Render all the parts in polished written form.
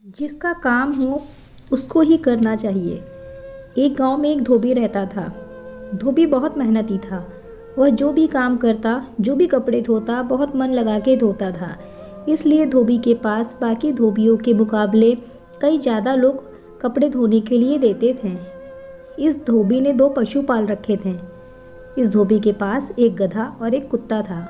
जिसका काम हो उसको ही करना चाहिए। एक गांव में एक धोबी रहता था। धोबी बहुत मेहनती था। वह जो भी काम करता, जो भी कपड़े धोता, बहुत मन लगा के धोता था। इसलिए धोबी के पास बाकी धोबियों के मुकाबले कई ज़्यादा लोग कपड़े धोने के लिए देते थे। इस धोबी ने दो पशु पाल रखे थे। इस धोबी के पास एक गधा और एक कुत्ता था।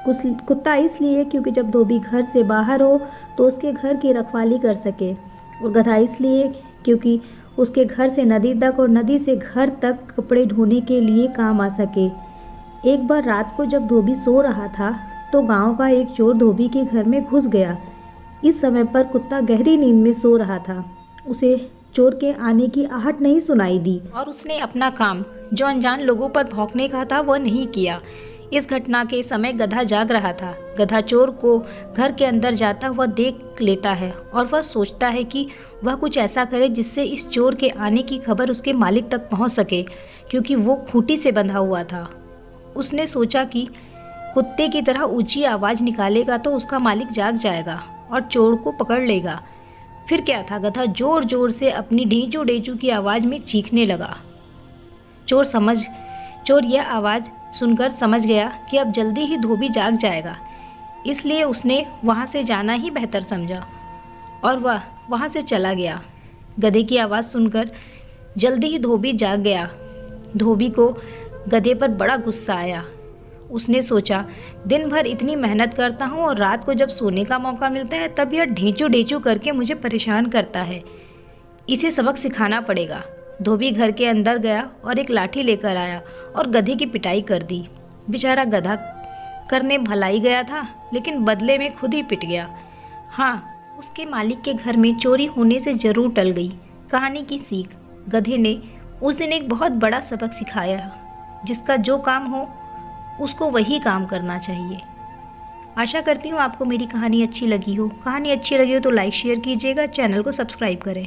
कुत्ता इसलिए क्योंकि जब धोबी घर से बाहर हो तो उसके घर की रखवाली कर सके, और गधा इसलिए क्योंकि उसके घर से नदी तक और नदी से घर तक कपड़े धोने के लिए काम आ सके। एक बार रात को जब धोबी सो रहा था तो गांव का एक चोर धोबी के घर में घुस गया। इस समय पर कुत्ता गहरी नींद में सो रहा था। उसे चोर के आने की आहट नहीं सुनाई दी और उसने अपना काम जो अनजान लोगों पर भौंकने का था वह नहीं किया। इस घटना के समय गधा जाग रहा था। गधा चोर को घर के अंदर जाता हुआ देख लेता है और वह सोचता है कि वह कुछ ऐसा करे जिससे इस चोर के आने की खबर उसके मालिक तक पहुंच सके, क्योंकि वो खूंटी से बंधा हुआ था। उसने सोचा कि कुत्ते की तरह ऊंची आवाज़ निकालेगा तो उसका मालिक जाग जाएगा और चोर को पकड़ लेगा। फिर क्या था, गधा जोर जोर से अपनी ढेंचू ढेंचू की आवाज़ में चीखने लगा। चोर यह आवाज़ सुनकर समझ गया कि अब जल्दी ही धोबी जाग जाएगा, इसलिए उसने वहाँ से जाना ही बेहतर समझा और वह वहाँ से चला गया। गधे की आवाज़ सुनकर जल्दी ही धोबी जाग गया। धोबी को गधे पर बड़ा गुस्सा आया। उसने सोचा, दिन भर इतनी मेहनत करता हूँ और रात को जब सोने का मौका मिलता है तब यह ढेंचू ढेंचू करके मुझे परेशान करता है। इसे सबक सिखाना पड़ेगा। धोबी घर के अंदर गया और एक लाठी लेकर आया और गधे की पिटाई कर दी। बेचारा गधा करने भलाई गया था, लेकिन बदले में खुद ही पिट गया। हाँ, उसके मालिक के घर में चोरी होने से जरूर टल गई। कहानी की सीख, गधे ने उस दिन एक बहुत बड़ा सबक सिखाया। जिसका जो काम हो उसको वही काम करना चाहिए। आशा करती हूँ आपको मेरी कहानी अच्छी लगी हो। कहानी अच्छी लगी हो तो लाइक शेयर कीजिएगा, चैनल को सब्सक्राइब करें।